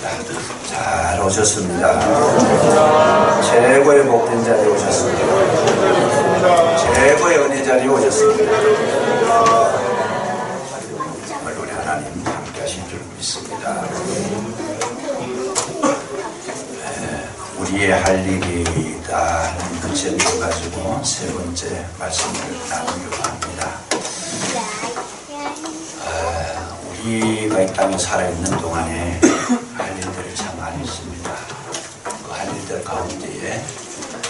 기도합시다. 잘 오셨습니다. 최고의 복된 자리에 오셨습니다. 최고의 은혜 자리에 오셨습니다. 우리 하나님 함께 하신 줄 믿습니다. 우리의 할 일이 다 하는 제목을 가지고 세 번째 말씀을 나누려고 합니다. 우리가 이 땅에 살아있는 동안에 할 일들이 참 많이 있습니다. 그 할 일들 가운데에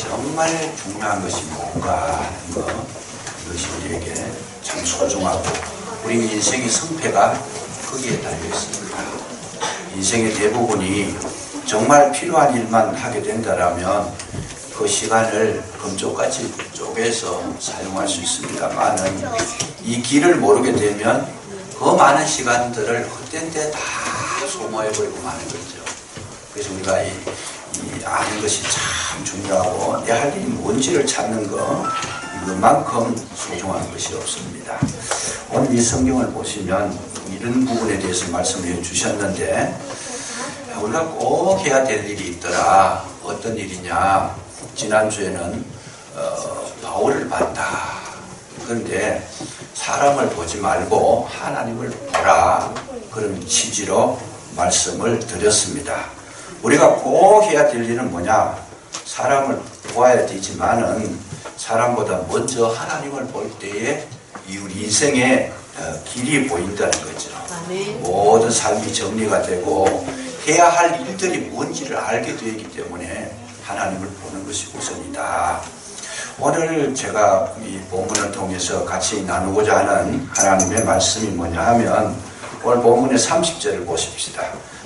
정말 중요한 것이 뭔가 하는 것, 이것이 우리에게 참 소중하고 우리 인생의 성패가 거기에 달려 있습니다. 인생의 대부분이 정말 필요한 일만 하게 된다면 그 시간을 금쪽같이 쪼개서 사용할 수 있습니다만 이 길을 모르게 되면 그 많은 시간들을 헛된 데 다 소모해버리고 마는 거죠. 그래서 우리가 이 아는 것이 참 중요하고 내 할 일이 뭔지를 찾는 것, 이것만큼 소중한 것이 없습니다. 오늘 이 성경을 보시면 이런 부분에 대해서 말씀해 주셨는데 우리가 꼭 해야 될 일이 있더라. 어떤 일이냐. 지난주에는 바울을 봤다. 그런데 사람을 보지 말고 하나님을 보라. 그런 취지로 말씀을 드렸습니다. 우리가 꼭 해야 될 일은 뭐냐. 사람을 보아야 되지만은 사람보다 먼저 하나님을 볼 때에 우리 인생의 길이 보인다는 거죠. 모든 삶이 정리가 되고 해야 할 일들이 뭔지를 알게 되기 때문에 하나님을 보는 것이 우선이다. 오늘 제가 이 본문을 통해서 같이 나누고자 하는 하나님의 말씀이 뭐냐 하면 오늘 본문의 30절을 보십시다.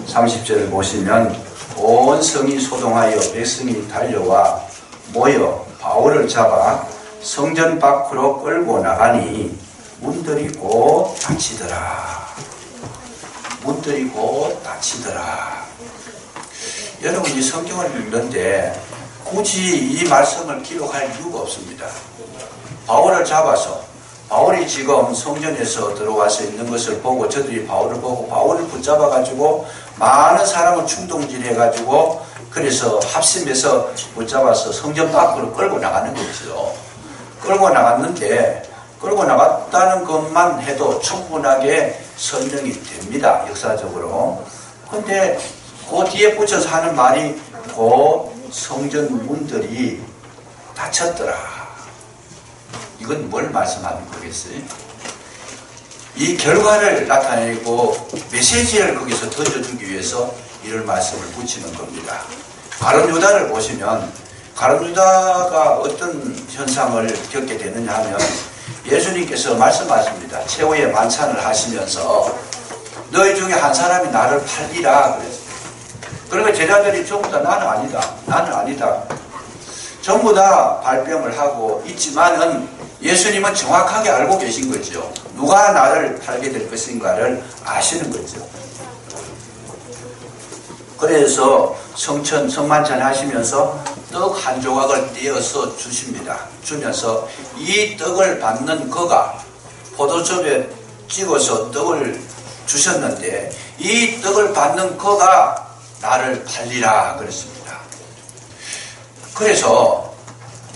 30절을 보시면 온 성이 소동하여 백성이 달려와 모여 바울을 잡아 성전 밖으로 끌고 나가니 문들이 곧 닫히더라. 문들이 곧 닫히더라. 여러분 이 성경을 읽는데 굳이 이 말씀을 기록할 이유가 없습니다. 바울을 잡아서 바울이 지금 성전에서 들어와서 있는 것을 보고 저들이 바울을 보고 바울을 붙잡아 가지고 많은 사람을 충동질해가지고 그래서 합심해서 붙잡아서 성전 밖으로 끌고 나가는 거죠. 끌고 나갔는데 끌고 나갔다는 것만 해도 충분하게 설명이 됩니다. 역사적으로. 그런데 그 뒤에 붙여서 하는 말이 곧 성전 문들이 닫혔더라. 이건 뭘 말씀하는 거겠어요? 이 결과를 나타내고 메시지를 거기서 던져주기 위해서 이런 말씀을 붙이는 겁니다. 가룟 유다를 보시면 가룟 유다가 어떤 현상을 겪게 되느냐 하면 예수님께서 말씀하십니다. 최후의 만찬을 하시면서 너희 중에 한 사람이 나를 팔리라 그랬어요. 그러니까 제자들이 전부 다 나는 아니다. 전부 다 발뺌을 하고 있지만은 예수님은 정확하게 알고 계신 거죠. 누가 나를 팔게 될 것인가를 아시는 거죠. 그래서 성만찬 하시면서 떡 한 조각을 떼어서 주십니다. 주면서 이 떡을 받는 그가 포도즙에 찍어서 떡을 주셨는데 이 떡을 받는 그가 나를 팔리라 그랬습니다. 그래서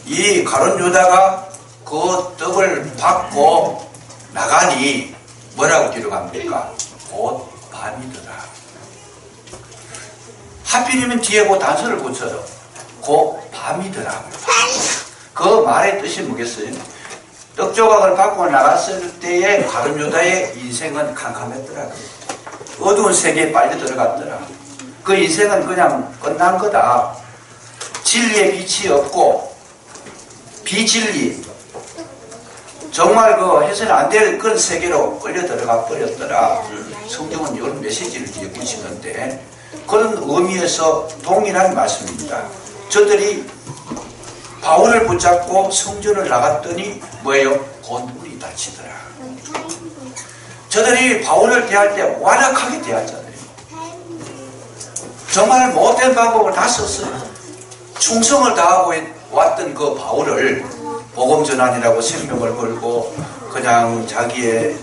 이 가룟 유다가 그 떡을 받고 나가니 뭐라고 기록합니까? 곧 밤이더라. 하필이면 뒤에 그 단서를 붙여서 곧 밤이더라. 그 말의 뜻이 뭐겠어요? 떡 조각을 받고 나갔을 때에 가룟 유다의 인생은 캄캄했더라. 어두운 세계에 빨리 들어갔더라. 그 인생은 그냥 끝난 거다. 진리의 빛이 없고 비진리 정말 그 해서는 안 될 그런 세계로 끌려 들어가 버렸더라. 성경은 이런 메시지를 뒤에 붙이는데 그런 의미에서 동일한 말씀입니다. 저들이 바울을 붙잡고 성전을 나갔더니 뭐예요? 곧 문이 닫히더라. 저들이 바울을 대할 때 완악하게 대하잖아요. 정말 못된 방법을 다 썼어요. 충성을 다하고 왔던 그 바울을 복음전환이라고 생명을 걸고 그냥 자기의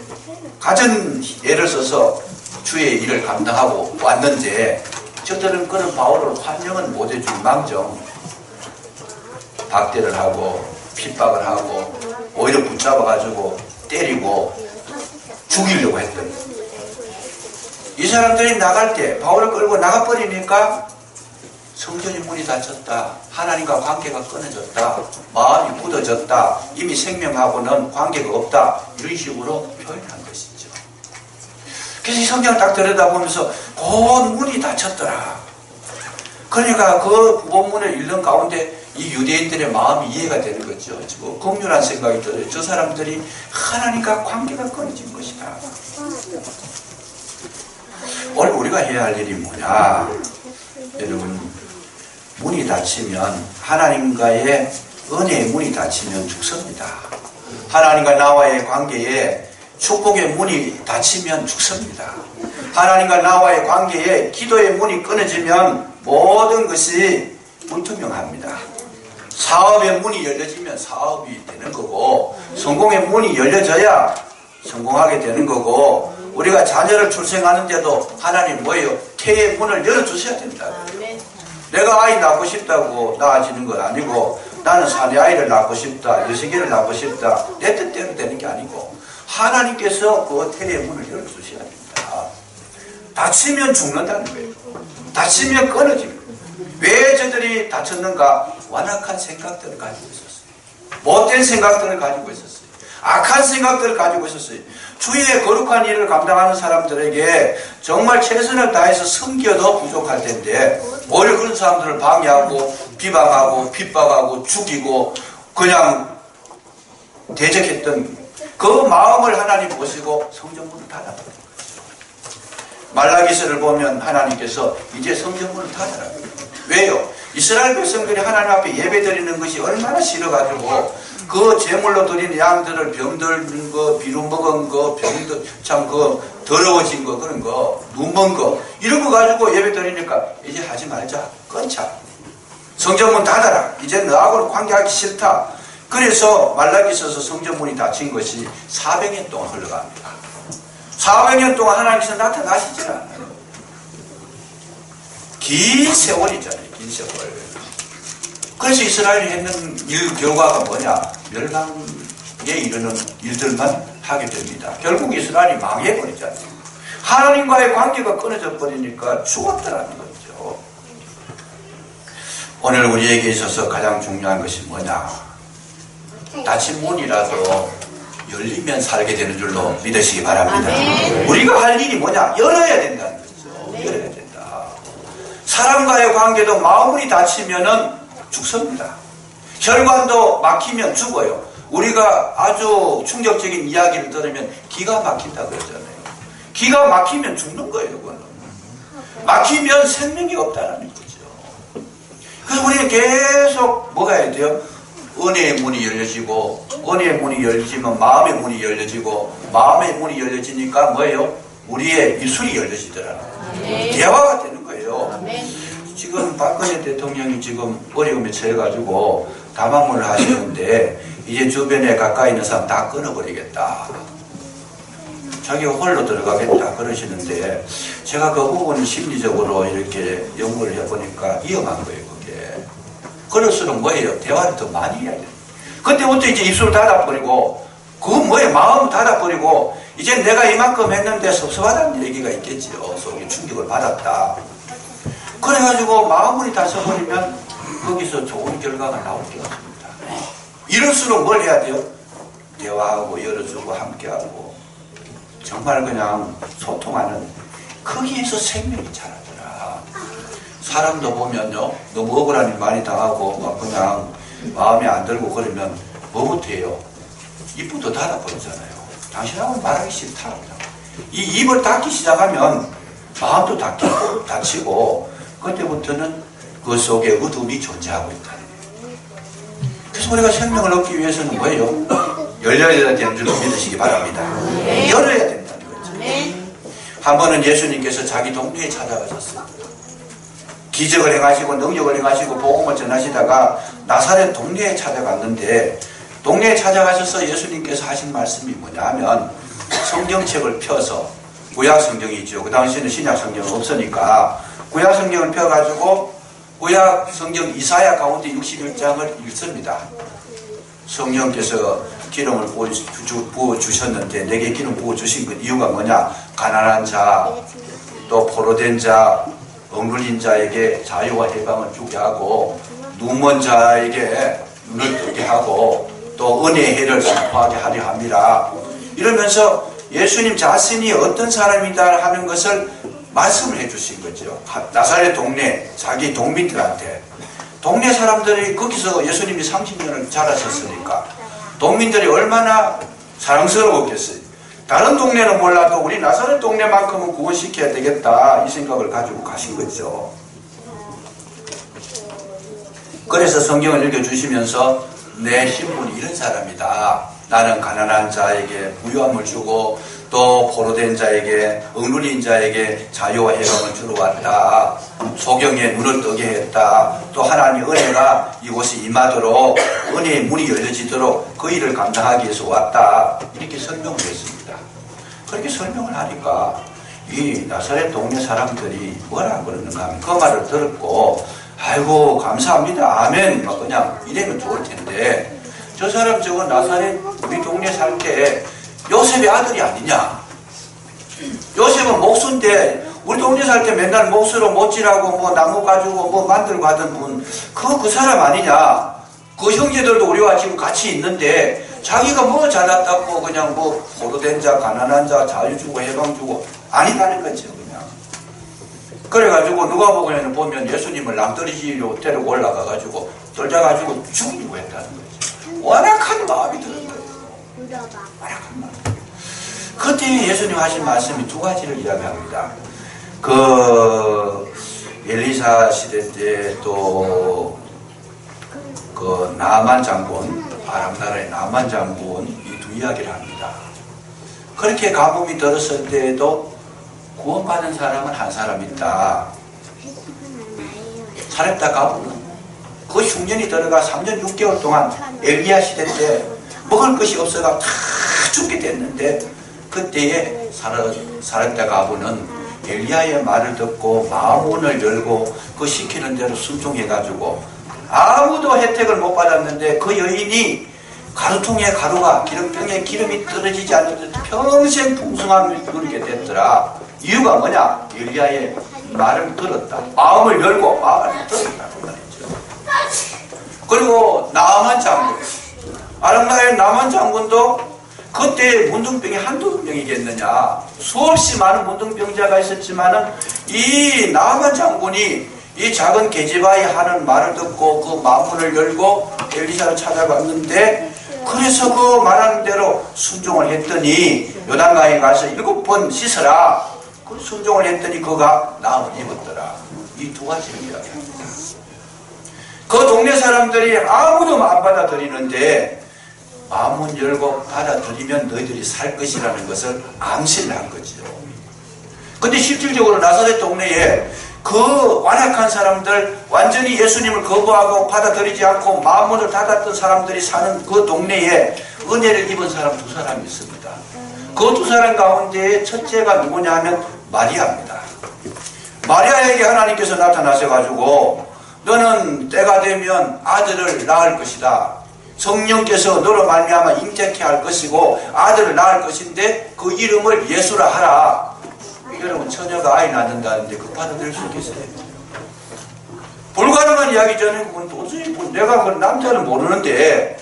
가진 애를 써서 주의 일을 감당하고 왔는데 저들은 그런 바울을 환영은 못해줄 망정 박대를 하고 핍박을 하고 오히려 붙잡아가지고 때리고 죽이려고 했던, 이 사람들이 나갈 때 바울을 끌고 나가버리니까 성전이 문이 닫혔다, 하나님과 관계가 끊어졌다, 마음이 굳어졌다, 이미 생명하고는 관계가 없다, 이런 식으로 표현한 것이죠. 그래서 이 성경을 딱 들여다보면서 곧 문이 닫혔더라. 그러니까 그 본문을 읽는 가운데 이 유대인들의 마음이 이해가 되는 거죠. 긍휼한 생각이 들어요. 저 사람들이 하나님과 관계가 끊어진 것이다. 오늘 우리가 해야 할 일이 뭐냐? 여러분, 문이 닫히면, 하나님과의 은혜의 문이 닫히면 죽습니다. 하나님과 나와의 관계에 축복의 문이 닫히면 죽습니다. 하나님과 나와의 관계에 기도의 문이 끊어지면 모든 것이 불투명합니다. 사업의 문이 열려지면 사업이 되는 거고, 성공의 문이 열려져야 성공하게 되는 거고, 우리가 자녀를 출생하는데도 하나님 뭐예요? 태의 문을 열어주셔야 된다. 내가 아이 낳고 싶다고 낳아지는 건 아니고, 나는 사내 아이를 낳고 싶다, 6개를 낳고 싶다, 내 뜻대로 되는 게 아니고 하나님께서 그 태의 문을 열어주셔야 됩니다. 닫히면 죽는다는 거예요. 닫히면 끊어집니다. 왜 저들이 다쳤는가? 완악한 생각들을 가지고 있었어요. 못된 생각들을 가지고 있었어요. 악한 생각들을 가지고 있었어요. 주의 거룩한 일을 감당하는 사람들에게 정말 최선을 다해서 섬겨도 부족할 텐데, 오히려 그런 사람들을 방해하고 비방하고 핍박하고 죽이고 그냥 대적했던 그 마음을 하나님 보시고 성전문을 닫아버린 거죠. 말라기서를 보면 하나님께서 이제 성전문을 닫아라. 왜요? 이스라엘 백성들이 하나님 앞에 예배드리는 것이 얼마나 싫어가지고 그 제물로 드리는 양들을 병들 거, 비루 먹은 거, 병들 참 그 더러워진 거, 그런 거, 눈먼 거, 이런 거 가지고 예배드리니까 이제 하지 말자, 끊자. 성전문 닫아라. 이제 너하고는 관계하기 싫다. 그래서 말라기서서 성전문이 닫힌 것이 400년 동안 흘러갑니다. 400년 동안 하나님께서 나타나시질 않아요. 긴 세월이잖아요. 긴 세월. 그래서 이스라엘이 했는 일 결과가 뭐냐? 멸망에 이르는 일들만 하게 됩니다. 결국 이스라엘이 망해버리잖아요. 하나님과의 관계가 끊어져 버리니까 죽었다라는 거죠. 오늘 우리에게 있어서 가장 중요한 것이 뭐냐? 닫힌 문이라도 열리면 살게 되는 줄로 믿으시기 바랍니다. 우리가 할 일이 뭐냐? 열어야 된다는 거죠. 열어야 된다. 사람과의 관계도 마음이 닫히면은 죽습니다. 혈관도 막히면 죽어요. 우리가 아주 충격적인 이야기를 들으면 기가 막힌다 그러잖아요. 기가 막히면 죽는 거예요. 그거는. 막히면 생명이 없다는 거죠. 그래서 우리는 계속 뭐가 해야 돼요? 은혜의 문이 열려지고, 은혜의 문이 열리지면 마음의 문이 열려지고, 마음의 문이 열려지니까 뭐예요? 우리의 입술이 열려지더라고요. 대화가 되는 거예요. 지금 박근혜 대통령이 지금 어려움에 처해가지고 담화문을 하시는데, 이제 주변에 가까이 있는 사람 다 끊어버리겠다. 자기가 홀로 들어가겠다 그러시는데, 제가 그 부분을 심리적으로 이렇게 연구를 해보니까 위험한 거예요, 그게. 그럴수록 뭐예요? 대화를 더 많이 해야 돼요. 그때부터 이제 입술을 닫아버리고, 그건 뭐예요? 마음을 닫아버리고, 이제 내가 이만큼 했는데 섭섭하다는 얘기가 있겠지요. 속에 충격을 받았다. 그래가지고 마음을 닫아버리면 거기서 좋은 결과가 나올 게 없습니다. 이럴수록 뭘 해야 돼요? 대화하고 열어주고 함께하고 정말 그냥 소통하는, 거기에서 생명이 자라더라. 사람도 보면요, 너무 억울한 일 많이 당하고 막 그냥 마음에 안 들고 그러면 뭐부터 해요? 입부터 닫아버리잖아요. 당신하고는 말하기 싫다. 이 입을 닫기 시작하면 마음도 닫히고 그때부터는 그 속에 어둠이 존재하고 있다는 거예요. 그래서 우리가 생명을 얻기 위해서는 뭐예요? 열려야 되는 줄 믿으시기 바랍니다. 열어야 된다는 거죠. 한 번은 예수님께서 자기 동네에 찾아가셨어요. 기적을 행하시고 능력을 행하시고 복음을 전하시다가 나사렛 동네에 찾아갔는데, 동네에 찾아가셔서 예수님께서 하신 말씀이 뭐냐 하면, 성경책을 펴서, 구약 성경이죠. 그 당시에는 신약 성경은 없으니까 구약 성경을 펴가지고 구약 성경 이사야 가운데 61장을 읽습니다. 성령께서 기름을 부어주셨는데 내게 기름 부어주신 그 이유가 뭐냐? 가난한 자, 또 포로된 자, 억눌린 자에게 자유와 해방을 주게 하고 눈먼 자에게 눈을 뜨게 하고 또 은혜의 해를 선포하게 하려 함이라. 이러면서 예수님 자신이 어떤 사람이다 하는 것을 말씀을 해주신 거죠. 나사렛 동네 자기 동민들한테. 동네 사람들이 거기서 예수님이 30년을 자라셨으니까 동민들이 얼마나 사랑스러웠겠어요. 다른 동네는 몰라도 우리 나사렛 동네만큼은 구원시켜야 되겠다 이 생각을 가지고 가신 거죠. 그래서 성경을 읽어주시면서 내 신분이 이런 사람이다. 나는 가난한 자에게 부유함을 주고 또 포로된 자에게 억눌린 자에게 자유와 해방을 주러 왔다. 소경의 눈을 뜨게 했다. 또 하나님의 은혜가 이곳에 임하도록 은혜의 문이 열려지도록 그 일을 감당하기 위해서 왔다. 이렇게 설명을 했습니다. 그렇게 설명을 하니까 이 나사렛 동네 사람들이 뭐라 그러는가 하면 그 말을 들었고 아이고 감사합니다 아멘 막 그냥 이러면 좋을 텐데 저 사람 저거 나사렛 우리 동네 살 때 요셉의 아들이 아니냐. 요셉은 목수인데 우리 동네 살 때 맨날 목수로 못질하고 뭐 나무 가지고 뭐 만들고 하던 분 그 사람 아니냐. 그 형제들도 우리와 지금 같이 있는데 자기가 뭐 잘났다고 그냥 뭐 포로된 자 가난한 자 자유 주고 해방 주고 아니다는 거죠. 그냥 그래가지고 누가복음에는 보면 예수님을 낭떠러지로 데리고 올라가가지고 떨자가지고 죽이고 했다는 거죠. 완악한 마음이 드는 거예요. 완악한 마음. 그때 예수님 하신 말씀이 두 가지를 이야기합니다. 그 엘리사 시대 때 또 그 나만 장군, 아람 나라의 나만 장군 이 두 이야기를 합니다. 그렇게 가뭄이 들었을 때에도 구원받은 사람은 한 사람 있다. 사렙다 가문은 그 흉년이 들어가 3년 6개월 동안 엘리야 시대 때 먹을 것이 없어가 다 죽게 됐는데 그때에 사렙다 가문은 엘리야의 말을 듣고 마음문을 열고 그 시키는 대로 순종해가지고 아무도 혜택을 못 받았는데 그 여인이 가루통에 가루가 기름병에 기름이 떨어지지 않는 듯 평생 풍성함을 누리게 됐더라. 이유가 뭐냐? 엘리야의 말을 들었다. 마음을 열고 말을 들었다는 말이죠. 그리고 나만 장군, 아람나라의 나만 장군도 그때 문둥병이 한두 명이겠느냐. 수없이 많은 문둥병자가 있었지만은 이 나만 장군이 이 작은 게지바이 하는 말을 듣고 그 마음문을 열고 엘리사를 찾아갔는데 그래서 그 말하는 대로 순종을 했더니 요단강에 가서 7번 씻어라. 그 순종을 했더니 그가 나음을 입었더라. 이 두 가지를 이야기합니다. 그 동네 사람들이 아무도 안 받아들이는데 마음문 열고 받아들이면 너희들이 살 것이라는 것을 암시를 한 거죠. 근데 실질적으로 나사렛 동네에 그 완악한 사람들, 완전히 예수님을 거부하고 받아들이지 않고 마음문을 닫았던 사람들이 사는 그 동네에 은혜를 입은 사람 두 사람이 있습니다. 그 두 사람 가운데 첫째가 누구냐 하면 마리아입니다. 마리아에게 하나님께서 나타나셔가지고 너는 때가 되면 아들을 낳을 것이다. 성령께서 너로 말미암아 잉태케 할 것이고 아들을 낳을 것인데 그 이름을 예수라 하라. 여러분 처녀가 아이 낳는다는데 그 받아들일 수 있겠어요? 불가능한 이야기잖아요. 그건 도저히 내가 그 남자는 모르는데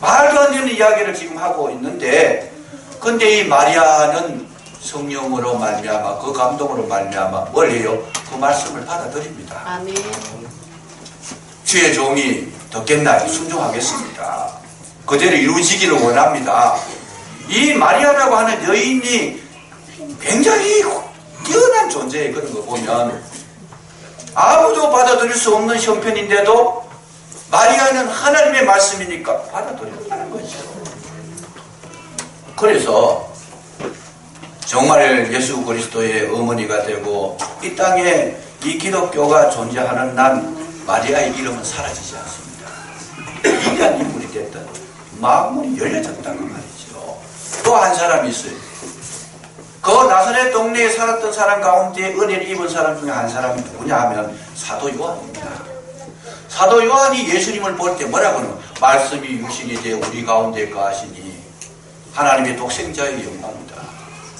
말도 안 되는 이야기를 지금 하고 있는데 근데 이 마리아는 성령으로 말미암아 그 감동으로 말미암아 뭘 해요? 그 말씀을 받아들입니다. 아멘. 주의 종이 듣겠나요? 순종하겠습니다. 그대로 이루어지기를 원합니다. 이 마리아라고 하는 여인이 굉장히 뛰어난 존재예요. 그런 거 보면 아무도 받아들일 수 없는 형편인데도 마리아는 하나님의 말씀이니까 받아들였다는 거죠. 그래서 정말 예수 그리스도의 어머니가 되고 이 땅에 이 기독교가 존재하는 난 마리아의 이름은 사라지지 않습니다. 위대한 인물이 됐던 마음문이 열려졌다는 말이죠. 또 한 사람이 있어요. 그 그 나사렛 동네에 살았던 사람 가운데 은혜를 입은 사람 중에 한 사람이 누구냐 하면 사도 요한입니다. 사도 요한이 예수님을 볼 때 뭐라고 하는 말씀이 육신이 되어 우리 가운데 거하시니 하나님의 독생자의 영광이다.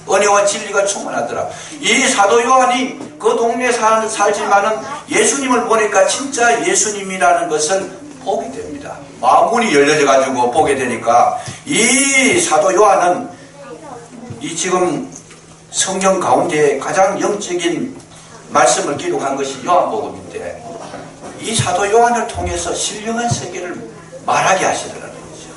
은혜와 진리가 충만하더라. 이 사도 요한이 그 동네에 살지만은 예수님을 보니까 진짜 예수님이라는 것을 보게 됩니다. 마음문이 열려져 가지고 보게 되니까 이 사도 요한은 이 지금 성경 가운데 가장 영적인 말씀을 기록한 것이 요한복음인데 이 사도 요한을 통해서 신령한 세계를 말하게 하시더라는 거죠.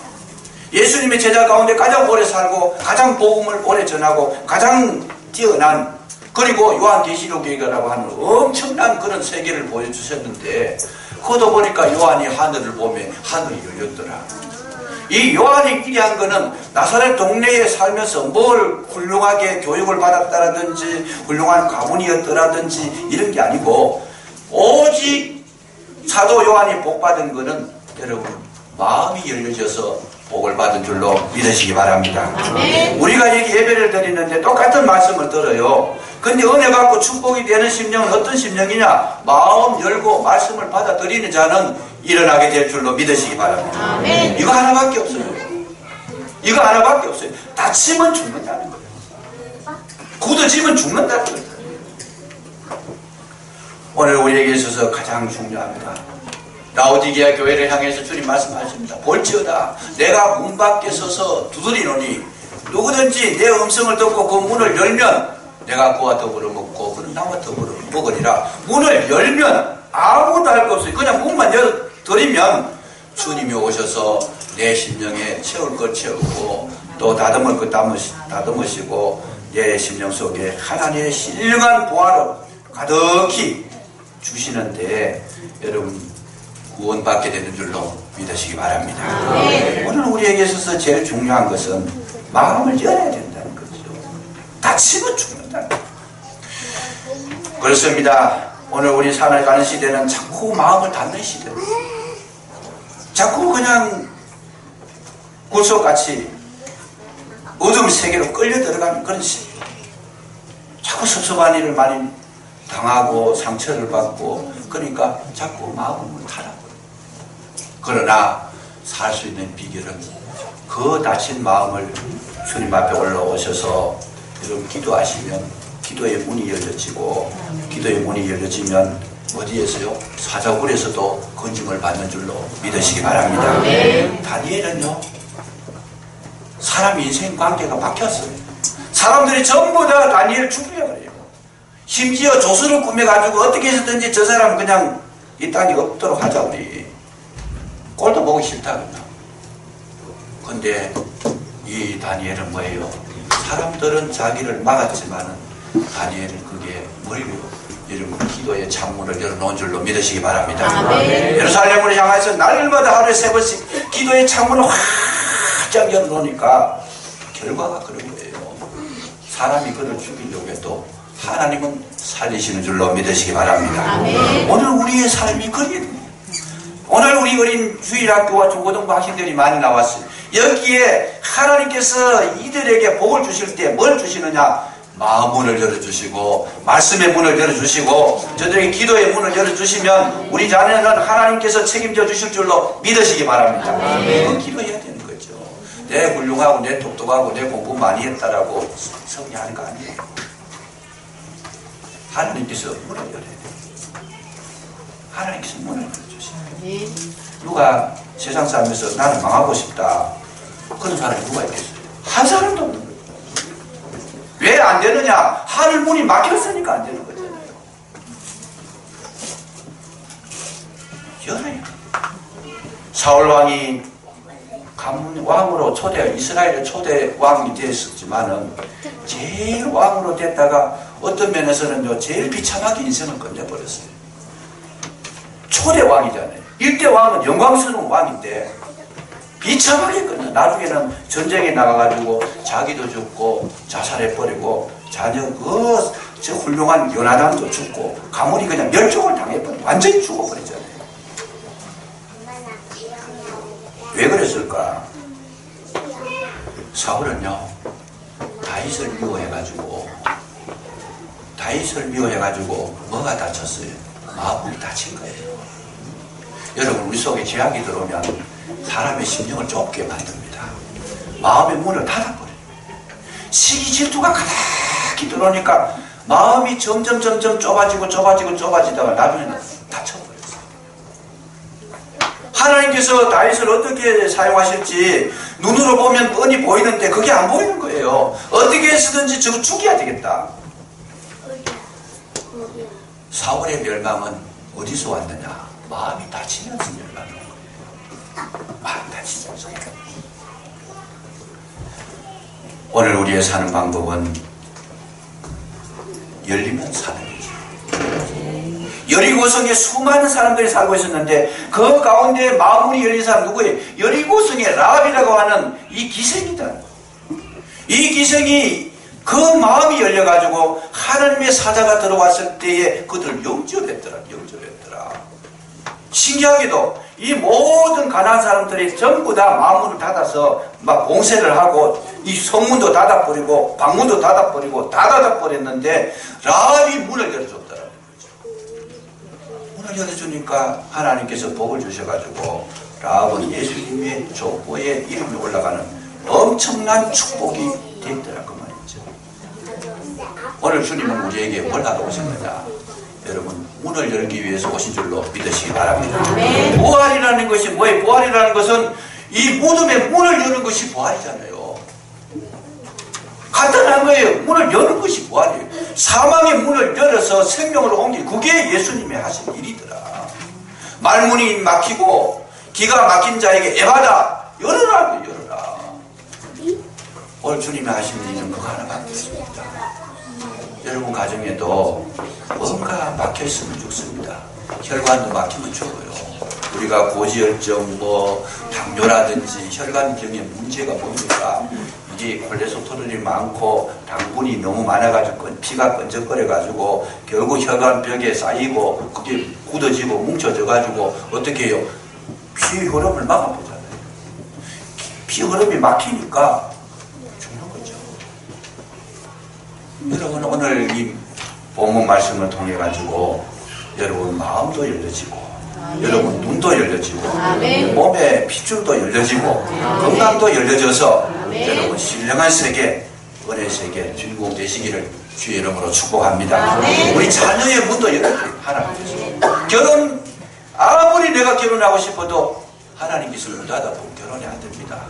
예수님의 제자 가운데 가장 오래 살고 가장 복음을 오래 전하고 가장 뛰어난 그리고 요한계시록이라고 하는 엄청난 그런 세계를 보여주셨는데 그러다 보니까 요한이 하늘을 보며 하늘이 열렸더라. 이 요한이 기대한 거는 나사렛 동네에 살면서 뭘 훌륭하게 교육을 받았다라든지 훌륭한 가문이었더라든지 이런 게 아니고 오직 사도 요한이 복받은 거는 여러분 마음이 열려져서 복을 받은 줄로 믿으시기 바랍니다. 우리가 여기 예배를 드리는데 똑같은 말씀을 들어요. 근데 은혜 받고 축복이 되는 심령은 어떤 심령이냐? 마음 열고 말씀을 받아들이는 자는 일어나게 될 줄로 믿으시기 바랍니다. 이거 하나밖에 없어요. 이거 하나밖에 없어요. 다치면 죽는다는 거예요. 굳어지면 죽는다는 거예요. 오늘 우리에게 있어서 가장 중요합니다. 라오디게아 교회를 향해서 주님 말씀하십니다. 볼지어다 내가 문 밖에 서서 두드리노니 누구든지 내 음성을 듣고 그 문을 열면 내가 그와 더불어 먹고 그는 나와 더불어 먹으리라. 문을 열면 아무것도 할 거 없어요. 그냥 문만 열어드리면 주님이 오셔서 내 심령에 채울 것 채우고 또 다듬을 것 다듬으시고 내 심령 속에 하나님의 신령한 보화를 가득히 주시는데 여러분 구원받게 되는 줄로 믿으시기 바랍니다. 오늘 우리에게 있어서 제일 중요한 것은 마음을 열어야 된다는 거죠. 다치면 죽는다는 거죠. 그렇습니다. 오늘 우리 살아가는 시대는 자꾸 마음을 닫는 시대입니다. 자꾸 그냥 굴속같이 어둠 세계로 끌려 들어가는 그런 시대. 자꾸 섭섭한 일을 많이 당하고 상처를 받고 그러니까 자꾸 마음을 닫아버려요. 그러나 살 수 있는 비결은 그 다친 마음을 주님 앞에 올라오셔서 여러분 기도하시면 기도의 문이 열려지고 기도의 문이 열려지면 어디에서요? 사자굴에서도 건짐을 받는 줄로 믿으시기 바랍니다. 다니엘은요 사람 인생 관계가 바뀌었어요. 사람들이 전부 다 다니엘 죽이려고 그래요. 심지어 조수를 꾸며가지고 어떻게 해서든지 저 사람 그냥 이 땅에 없도록 하자 우리. 꼴도 보기 싫다 그냥. 근데 이 다니엘은 뭐예요? 사람들은 자기를 막았지만은 다니엘은 그게 뭐예요? 여러분 기도의 창문을 열어놓은 줄로 믿으시기 바랍니다. 예루살렘을 향해서 날마다 하루에 3번씩 기도의 창문을 활짝 열어놓으니까 결과가 그런 거예요. 사람이 그를 죽이려고 해도 하나님은 살리시는 줄로 믿으시기 바랍니다. 오늘 우리의 삶이 그림. 오늘 우리 어린 주일학교와 중고등부 학생들이 많이 나왔어요. 여기에 하나님께서 이들에게 복을 주실 때 뭘 주시느냐? 마음문을 열어주시고 말씀의 문을 열어주시고 저들에게 기도의 문을 열어주시면 우리 자녀는 하나님께서 책임져 주실 줄로 믿으시기 바랍니다. 그건 기도해야 되는 거죠. 내 훌륭하고 내 똑똑하고 내 공부 많이 했다라고 성리하는 거 아니에요. 하나님께서 문을 열어야 돼요. 하나님께서 문을 열어주시면 누가 세상 살면서 나는 망하고 싶다 그런 사람이 누가 있겠어요? 한 사람도 없는 거예요. 왜 안 되느냐? 하늘 문이 막혔으니까 안 되는 거잖아요. 열어요. 사울왕이 왕으로 이스라엘의 초대 왕이 되었지만은 제일 왕으로 됐다가 어떤 면에서는 제일 비참하게 인생을 끝내버렸어요. 초대 왕이잖아요. 일대 왕은 영광스러운 왕인데 비참하게 끝내. 나중에는 전쟁에 나가가지고 자기도 죽고 자살해버리고 자녀 저 훌륭한 요나단도 죽고 가문이 그냥 멸종을 당해버리고 완전히 죽어버리잖아요. 왜 그랬을까? 사울은요 다윗을 미워해가지고 뭐가 다쳤어요? 마음이 다친 거예요. 여러분, 우리 속에 죄악이 들어오면 사람의 심령을 좁게 만듭니다. 마음의 문을 닫아버려요. 시기 질투가 가득히 들어오니까 마음이 점점 좁아지다가 나중에는 닫혀버렸어요. 하나님께서 다윗을 어떻게 사용하실지 눈으로 보면 뻔히 보이는데 그게 안 보이는 거예요. 어떻게 해서든지 저거 죽여야 되겠다. 사울의 멸망은 어디서 왔느냐? 마음이 다치면서 멸망한 거예요. 마음 다치면서. 오늘 우리의 사는 방법은 열리면 사는 거죠. 여리고성에 수많은 사람들이 살고 있었는데 그 가운데 마음이 열린 사람 누구예요? 여리고성의 라합이라고 하는 이 기생이다. 이 기생이 그 마음이 열려가지고 하나님의 사자가 들어왔을 때에 그들을 영접했더라. 신기하게도 이 모든 가난한 사람들이 전부 다 마음문을 닫아서 막 봉쇄를 하고 이 성문도 닫아버리고 방문도 닫아버리고 다 닫아버렸는데 라합이 문을 열어줬더라는 거죠. 문을 열어주니까 하나님께서 복을 주셔가지고 라합은 예수님의 족보에 이름이 올라가는 엄청난 축복이 됐더라고 말이죠. 오늘 주님은 우리에게 뭘 하러 오셨느냐? 여러분, 문을 열기 위해서 오신 줄로 믿으시기 바랍니다. 부활이라는 것이 뭐예요? 부활이라는 것은 이 무덤의 문을 여는 것이 부활이잖아요. 간단한 거예요. 문을 여는 것이 부활이에요. 사망의 문을 열어서 생명을 옮기, 그게 예수님이 하신 일이더라. 말문이 막히고 기가 막힌 자에게 에바다, 열어라. 오늘 주님이 하신 일은 그거 하나밖에 없습니다. 여러분 가정에도 뭔가 막혀있으면 죽습니다. 혈관도 막히면 죽어요. 우리가 고지혈증, 당뇨라든지 혈관경에 문제가 뭡니까? 이게 콜레스테롤이 많고 당분이 너무 많아가지고 피가 끈적거려가지고 결국 혈관벽에 쌓이고 그게 굳어지고 뭉쳐져가지고 어떻게 해요? 피 흐름을 막아보잖아요. 피 흐름이 막히니까 죽는 거죠. 여러분, 오늘 이 본문 말씀을 통해 가지고 여러분 마음도 열려지고 여러분 눈도 열려지고 몸의 핏줄도 열려지고 건강도 열려져서 여러분 신령한 세계, 은혜 세계 주인공 되시기를 주의 이름으로 축복합니다. 우리 자녀의 문도 열려요. 하나님께서 결혼, 아무리 내가 결혼하고 싶어도 하나님께서 문 닫아보면 결혼이 안 됩니다.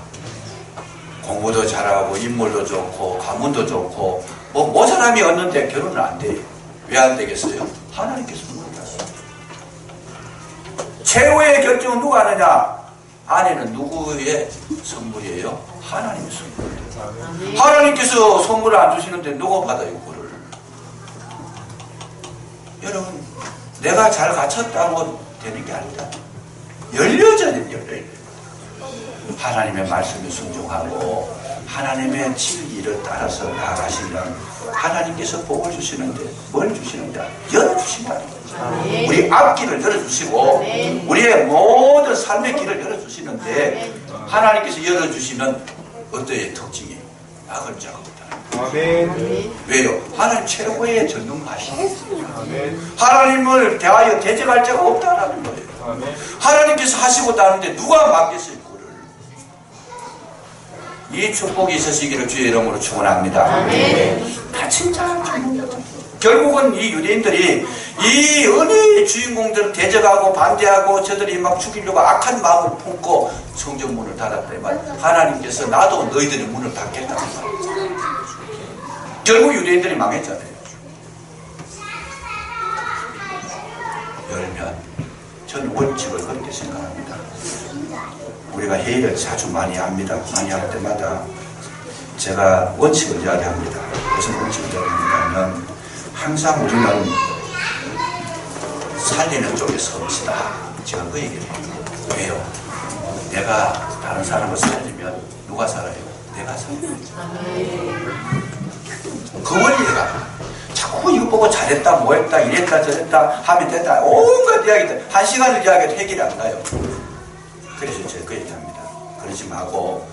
공부도 잘하고 인물도 좋고 가문도 좋고 모자람이 없는데 결혼은 안 돼요. 왜 안 되겠어요? 하나님께서 문을 닫았어요. 최후의 결정은 누가 하느냐? 아내는 누구의 선물이에요? 하나님의 선물이에요. 하나님께서 선물을 안 주시는데 누가 받아요, 그거를? 여러분, 내가 잘 갖췄다고 되는 게 아니다. 열려져야 돼요, 열려야 돼요. 하나님의 말씀에 순종하고 하나님의 진리를 따라서 나아가시면 하나님께서 복을 주시는데 뭘 주시는데 열어주신다는 거죠. 우리 앞길을 열어주시고 우리의 모든 삶의 길을 열어주시는데 하나님께서 열어주시면 어떠한 특징이 막을 자가 없다. 왜요? 하나님 최고의 전능하시니까. 하나님을 대하여 대적할 자가 없다는 거예요. 하나님께서 하시고 따는데 누가 막겠어요? 이 축복이 있으시기를 주의 이름으로 축원합니다. 다친 자, 결국은 이 유대인들이 이 은혜의 주인공들을 대적하고 반대하고 저들이 막 죽이려고 악한 마음을 품고 성전문을 닫았더니만 하나님께서 나도 너희들의 문을 닫겠다는 말이죠. 결국 유대인들이 망했잖아요. 열면 저는 원칙을 그렇게 생각합니다. 우리가 회의를 자주 많이 합니다. 많이 할 때마다 제가 원칙을 이야기합니다. 무슨 원칙을 이야기하냐면 항상 우리는 살리는 쪽에 섭시다. 제가 그 얘기를 해요. 왜요? 내가 다른 사람을 살리면 누가 살아요? 내가 살아요. 그 원리가 자꾸 이거 보고 잘했다, 뭐했다, 이랬다, 저랬다 하면 됐다. 온갖 이야기들. 1시간을 이야기해도 해결이 안 가요. 그래서 제가 그 얘기합니다. 그러지 말고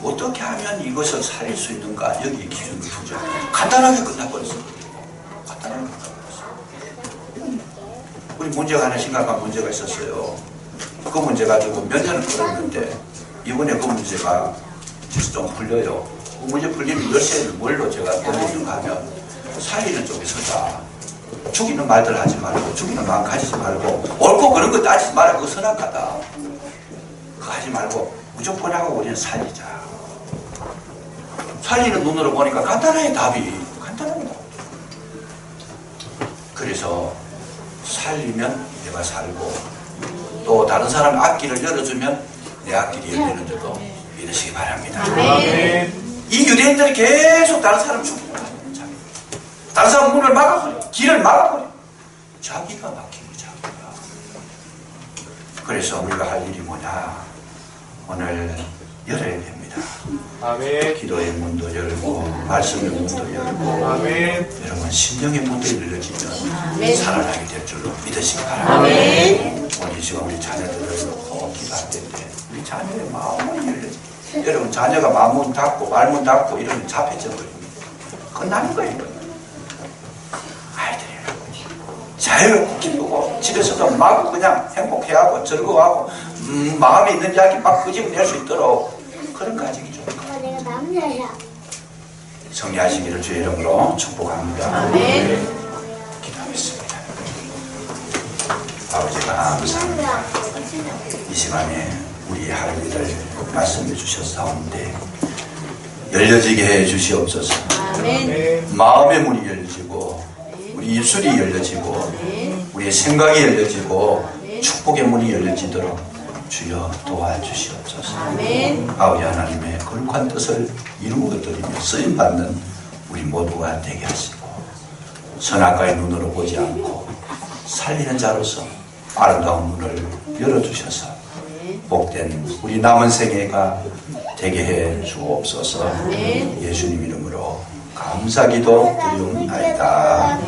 어떻게 하면 이것을 살릴 수 있는가? 여기 기준을 두죠. 간단하게 끝나버렸어요. 간단하게 끝나버렸어요. 우리 문제가 하나 심각한 문제가 있었어요. 그 문제 가지고 몇 년을 끌었는데 이번에 그 문제가 좀 풀려요. 그 문제 풀리면 열쇠를 뭘로 제가 돌리는가 하면 살리는 쪽에 서자. 죽이는 말들 하지 말고 죽이는 마음 가지지 말고 옳고 그런 거 따지지 말고 그거 선악하다. 그거 하지 말고 무조건 하고 우리는 살리자. 살리는 눈으로 보니까 간단하게 답이 간단합니다. 그래서 살리면 내가 살고 또 다른 사람 앞길을 열어주면 내 앞길이 열리는 줄도 믿으시기 바랍니다. 이 유대인들이 계속 다른 사람 죽이는 거예요. 다른 사람 문을 막아버려. 길을 막아버려. 자기가 막힌 거 자기가. 그래서 우리가 할 일이 뭐냐. 오늘 열어야 됩니다. 아멘. 기도의 문도 열고 말씀의 문도 열고 아멘. 여러분 심령의 문도 열려지면 살아나게 될 줄로 믿으시기 바랍니다. 아멘. 오늘 이 시간 우리 자녀들을 놓고 기도할 텐데 우리 자녀의 마음이 열려지. 여러분 자녀가 마음문 닫고 말문 닫고 이러면 잡혀져 버립니다. 끝나는 거예요. 자유롭고 기쁘고 집에서도 막 그냥 행복해하고 즐거워하고 마음에 있는 이야기 막 끄집어낼 수 있도록 그런 가정이 좋을까. 내가 남자야. 성리하시기를 주의 이름으로 축복합니다. 아멘. 기도하겠습니다. 아버지가 감사합니다. 이 시간에 우리 할 일을 말씀해 주셨사온데 열려지게 해 주시옵소서. 아멘. 마음의 문이 열려지고 우리 입술이 열려지고 우리의 생각이 열려지고 축복의 문이 열려지도록 주여 도와주시옵소서. 아멘. 아버지 하나님의 거룩한 뜻을 이루어드리며 쓰임받는 우리 모두가 되게 하시고 선악과의 눈으로 보지 않고 살리는 자로서 아름다운 문을 열어주셔서 복된 우리 남은 생애가 되게 해 주옵소서. 예수님 이름으로 감사기도 드리옵나이다.